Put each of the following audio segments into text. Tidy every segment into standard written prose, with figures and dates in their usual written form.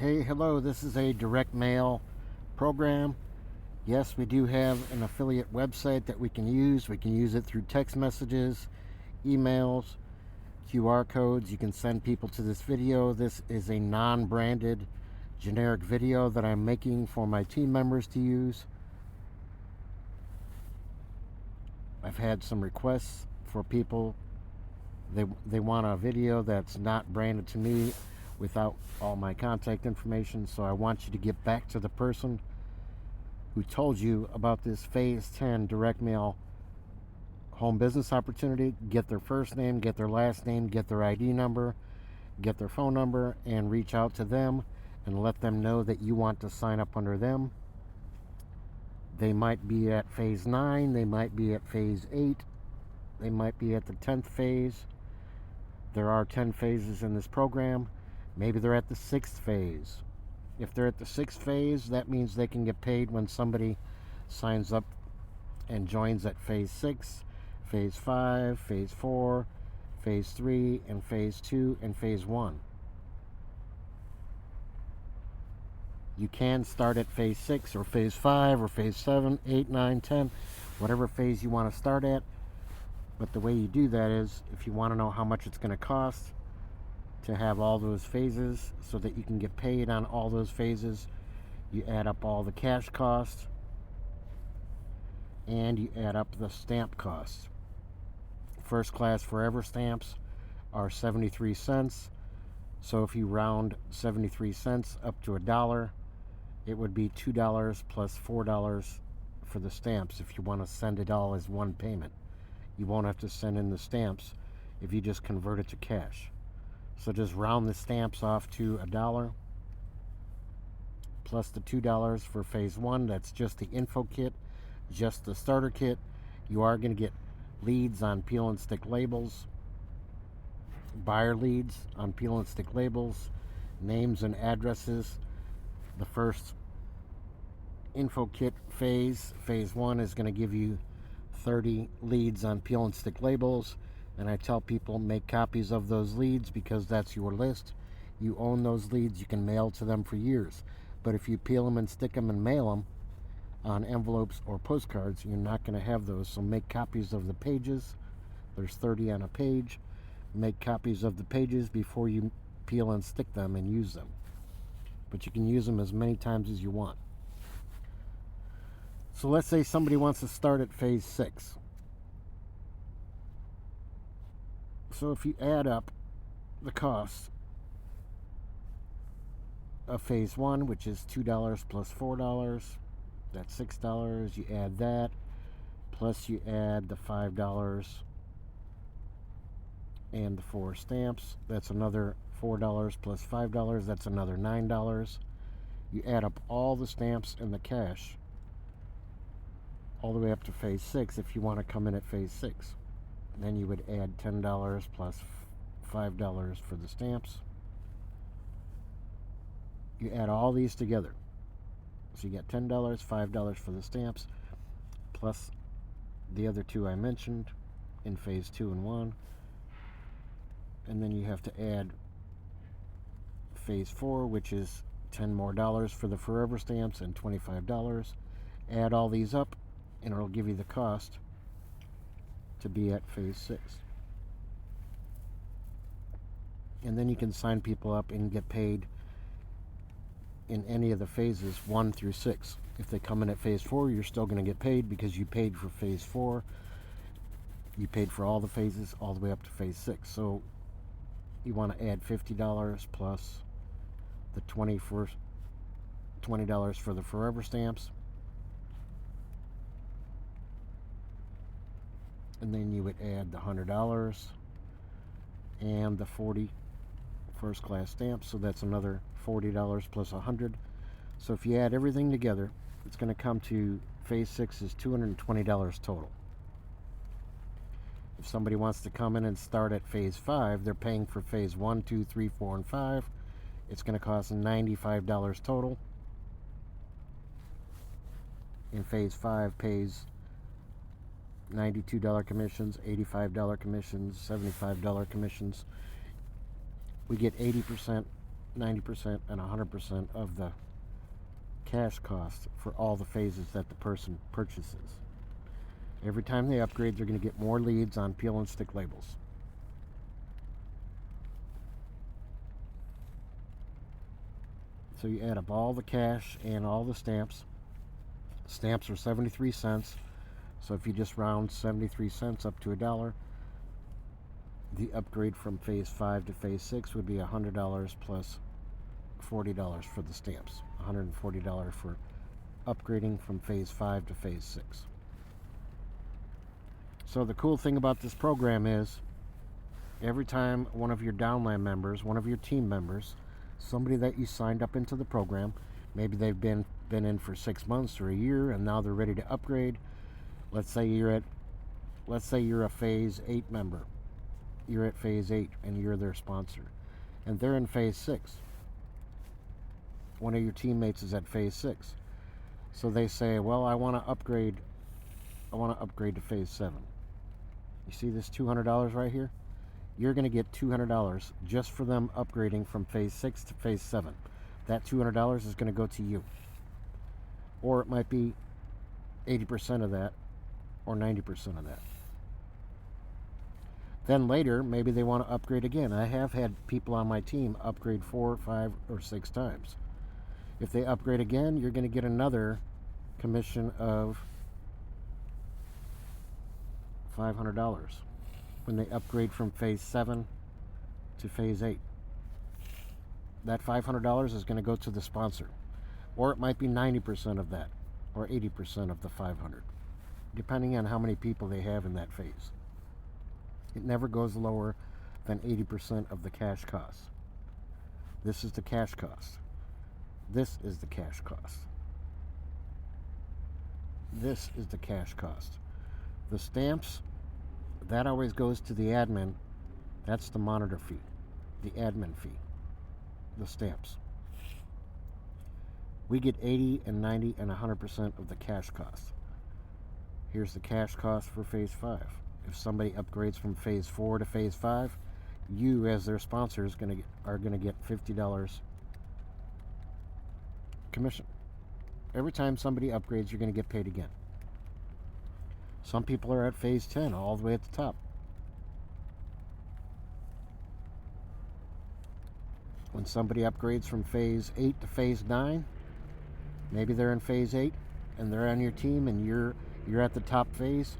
Hey, hello, this is a direct mail program. Yes, we do have an affiliate website that we can use. We can use it through text messages, emails, QR codes. You can send people to this video. This is a non branded, generic video that I'm making for my team members to use. I've had some requests for people. They want a video that's not branded to me without all my contact information, so I want you to get back to the person who told you about this phase 10 direct mail home business opportunity. Get their first name, get their last name, get their ID number, get their phone number, and reach out to them and let them know that you want to sign up under them. They might be at phase 9, they might be at phase 8, they might be at the 10th phase. There are 10 phases in this program. Maybe they're at the 6th phase. If they're at the 6th phase, that means they can get paid when somebody signs up and joins at phase 6, phase 5, phase 4, phase 3, and phase 2, and phase 1. You can start at phase 6 or phase 5 or phase 7, 8, 9, 10, whatever phase you want to start at. But the way you do that is, if you want to know how much it's going to cost to have all those phases so that you can get paid on all those phases, you add up all the cash costs and you add up the stamp costs. First class forever stamps are 73 cents. So if you round 73 cents up to $1, it would be $2 plus $4 for the stamps if you want to send it all as one payment. You won't have to send in the stamps if you just convert it to cash. So just round the stamps off to $1 plus the $2 for phase 1. That's just the info kit, just the starter kit. You are going to get leads on peel and stick labels, buyer leads on peel and stick labels, names and addresses. The first info kit phase 1, is going to give you 30 leads on peel and stick labels, and I tell people make copies of those leads because that's your list. You own those leads. You can mail to them for years. But if you peel them and stick them and mail them on envelopes or postcards, you're not going to have those. So make copies of the pages. There's 30 on a page. Make copies of the pages before you peel and stick them and use them. But you can use them as many times as you want. So let's say somebody wants to start at phase 6. So if you add up the cost of phase 1, which is $2 plus $4, that's $6. You add that, plus you add the $5 and the 4 stamps. That's another $4 plus $5. That's another $9. You add up all the stamps and the cash all the way up to phase 6 if you want to come in at phase 6. Then you would add $10 plus $5 for the stamps. You add all these together. So you get $10, $5 for the stamps, plus the other two I mentioned in phase 2 and 1. And then you have to add phase 4, which is $10 more for the forever stamps and $25. Add all these up, and it'll give you the cost to be at phase 6. And then you can sign people up and get paid in any of the phases 1 through 6. If they come in at phase 4, you're still going to get paid because you paid for phase 4. You paid for all the phases all the way up to phase 6. So you want to add $50 plus the $20 for the forever stamps. And then you would add the $100 and the 40 first class stamps. So that's another $40 plus $100. So if you add everything together, it's going to come to phase 6 is $220 total. If somebody wants to come in and start at phase 5, they're paying for phase 1, 2, 3, 4, and 5. It's going to cost $95 total. In phase 5 pays $92 commissions, $85 commissions, $75 commissions. We get 80% 90%, and 100% of the cash cost for all the phases that the person purchases. Every time they upgrade, they're going to get more leads on peel and stick labels. So you add up all the cash and all the stamps. Stamps are 73 cents. So if you just round 73 cents up to $1, the upgrade from phase 5 to phase 6 would be $100 plus $40 for the stamps. $140 for upgrading from phase 5 to phase 6. So the cool thing about this program is every time one of your downline members, one of your team members, somebody that you signed up into the program, maybe they've been in for 6 months or a year and now they're ready to upgrade. Let's say you're a phase 8 member. You're at phase 8 and you're their sponsor. And they're in phase 6. One of your teammates is at phase 6. So they say, well, I want to upgrade to phase 7. You see this $200 right here? You're going to get $200 just for them upgrading from phase 6 to phase 7. That $200 is going to go to you. Or it might be 80% of that or 90% of that. Then later, maybe they want to upgrade again. I have had people on my team upgrade 4, 5, or 6 times. If they upgrade again, you're going to get another commission of $500 when they upgrade from phase 7 to phase 8. That $500 is going to go to the sponsor. Or it might be 90% of that, or 80% of the 500, depending on how many people they have in that phase. It never goes lower than 80% of the cash cost. This is the cash cost. This is the cash cost. This is the cash cost. The stamps, that always goes to the admin. That's the monitor fee, the admin fee, the stamps. We get 80 and 90 and 100% of the cash cost. Here's the cash cost for phase 5. If somebody upgrades from phase 4 to phase 5, you as their sponsor are going to get $50 commission. Every time somebody upgrades, you're going to get paid again. Some people are at phase 10, all the way at the top. When somebody upgrades from phase 8 to phase 9, maybe they're in phase 8 and they're on your team and you're at the top phase.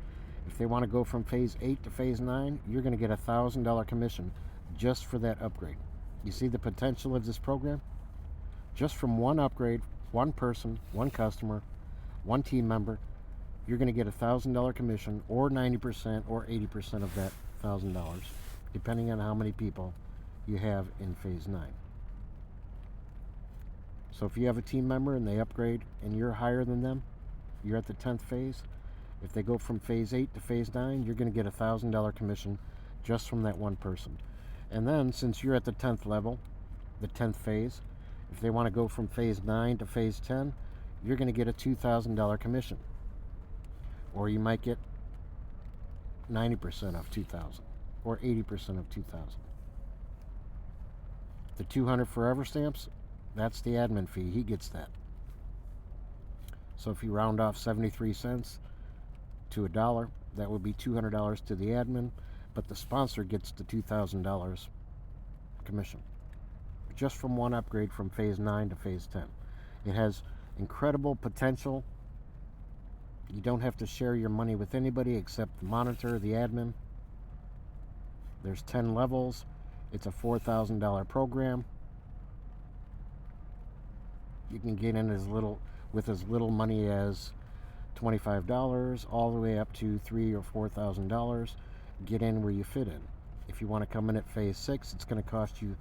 If they want to go from phase 8 to phase 9, you're going to get $1,000 commission just for that upgrade. You see the potential of this program? Just from one upgrade, one person, one customer, one team member, you're going to get $1,000 commission, or 90% or 80% of that $1,000, depending on how many people you have in phase 9. So if you have a team member and they upgrade and you're higher than them, you're at the 10th phase. If they go from phase 8 to phase 9, you're going to get $1,000 commission just from that one person. And then, since you're at the 10th level, the 10th phase, if they want to go from phase 9 to phase 10, you're going to get a $2,000 commission. Or you might get 90% of 2,000 or 80% of 2,000. The 200 forever stamps, that's the admin fee. He gets that. So if you round off 73 cents to $1, that would be $200 to the admin, but the sponsor gets the $2,000 commission just from one upgrade from phase 9 to phase 10. It has incredible potential. You don't have to share your money with anybody except the monitor, the admin. There's 10 levels. It's a $4,000 program. You can get in with as little money as $25 all the way up to $3,000 or $4,000. Get in where you fit in. If you want to come in at phase 6, it's going to cost you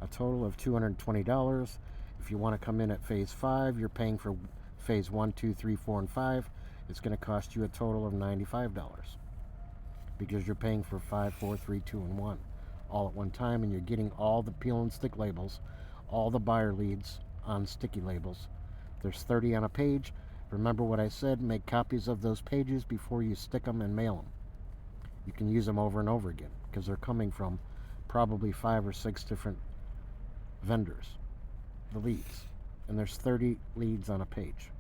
a total of $220. If you want to come in at phase 5, you're paying for phase 1, 2, 3, 4, and 5. It's going to cost you a total of $95 because you're paying for 5, 4, 3, 2, and 1 all at one time, and you're getting all the peel and stick labels, all the buyer leads on sticky labels. There's 30 on a page. Remember what I said, make copies of those pages before you stick them and mail them. You can use them over and over again because they're coming from probably 5 or 6 different vendors, the leads. And there's 30 leads on a page.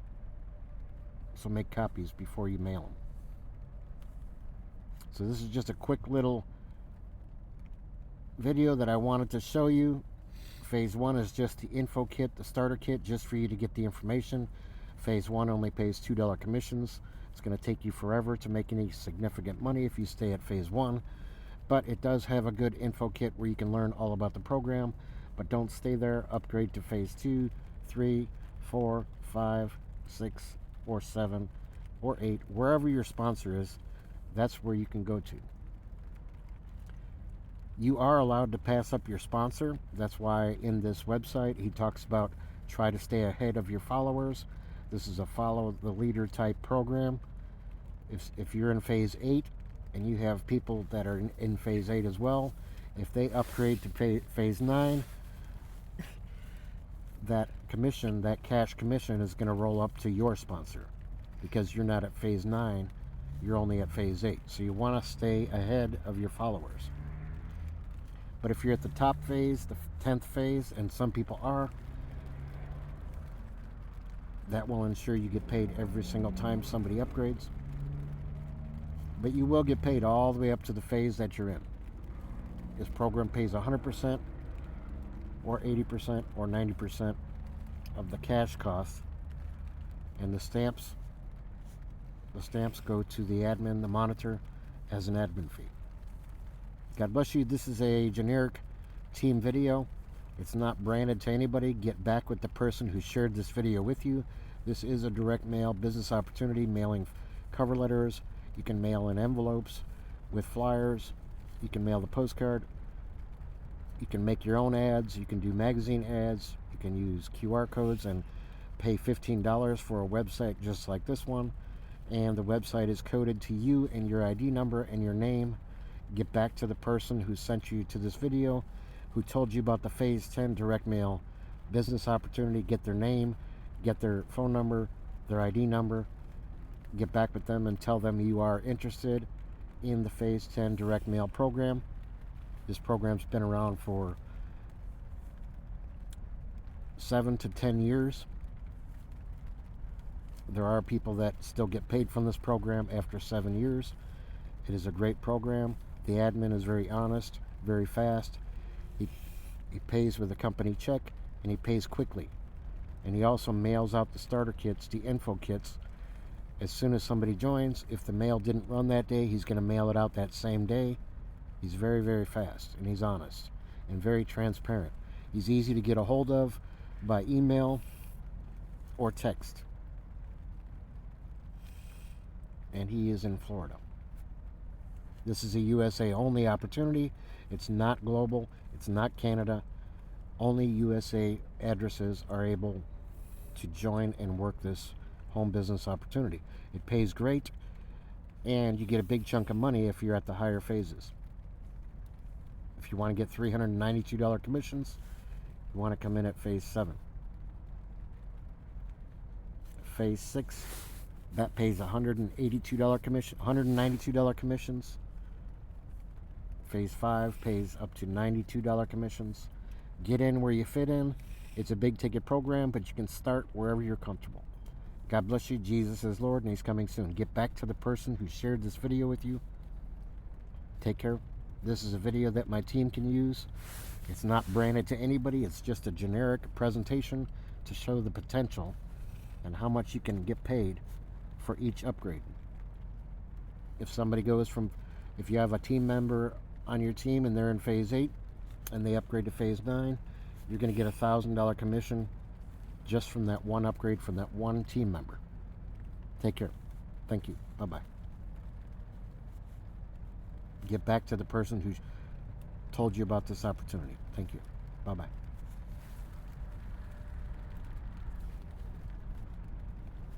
So make copies before you mail them. So this is just a quick little video that I wanted to show you. Phase 1 is just the info kit, the starter kit, just for you to get the information. Phase 1 only pays $2 commissions. It's going to take you forever to make any significant money if you stay at Phase 1. But it does have a good info kit where you can learn all about the program. But don't stay there. Upgrade to Phase 2, 3, 4, 5, 6, or 7, or 8. Wherever your sponsor is, that's where you can go to. You are allowed to pass up your sponsor. That's why in this website he talks about try to stay ahead of your followers. This is a follow the leader type program. If you're in Phase 8 and you have people that are in Phase 8 as well, if they upgrade to Phase 9, that commission, that cash commission, is going to roll up to your sponsor because you're not at Phase 9, you're only at Phase 8. So you want to stay ahead of your followers. But if you're at the top phase, the 10th phase, and some people are, that will ensure you get paid every single time somebody upgrades. But you will get paid all the way up to the phase that you're in. This program pays 100% or 80% or 90% of the cash cost, and the stamps go to the admin, the monitor, as an admin fee. God bless you. This is a generic team video. It's not branded to anybody. Get back with the person who shared this video with you. This is a direct mail business opportunity, mailing cover letters. You can mail in envelopes with flyers. You can mail the postcard. You can make your own ads. You can do magazine ads. You can use QR codes and pay $15 for a website just like this one. And the website is coded to you and your ID number and your name. Get back to the person who sent you to this video, who told you about the Phase 10 direct mail business opportunity. Get their name, get their phone number, their ID number. Get back with them and tell them you are interested in the Phase 10 direct mail program. This program's been around for 7 to 10 years. There are people that still get paid from this program after 7 years. It is a great program. The admin is very honest, very fast. He pays with a company check, and he pays quickly. And he also mails out the starter kits, the info kits, as soon as somebody joins. If the mail didn't run that day, he's going to mail it out that same day. He's very, very fast, and he's honest and very transparent. He's easy to get a hold of by email or text. And he is in Florida. This is a USA only opportunity. It's not global. It's not Canada. Only USA addresses are able to join and work this home business opportunity. It pays great, and you get a big chunk of money if you're at the higher phases. If you want to get $392 commissions, you want to come in at Phase 7. Phase 6, that pays $192 commission, $192 commissions. Phase 5 pays up to $92 commissions. Get in where you fit in. It's a big ticket program, but you can start wherever you're comfortable. God bless you. Jesus is Lord, and He's coming soon. Get back to the person who shared this video with you. Take care. This is a video that my team can use. It's not branded to anybody. It's just a generic presentation to show the potential and how much you can get paid for each upgrade. If somebody goes from, if you have a team member on your team and they're in Phase 8 and they upgrade to Phase 9, you're going to get a $1,000 commission just from that one upgrade from that one team member. Take care. Thank you. Bye-bye. Get back to the person who told you about this opportunity. Thank you. Bye-bye.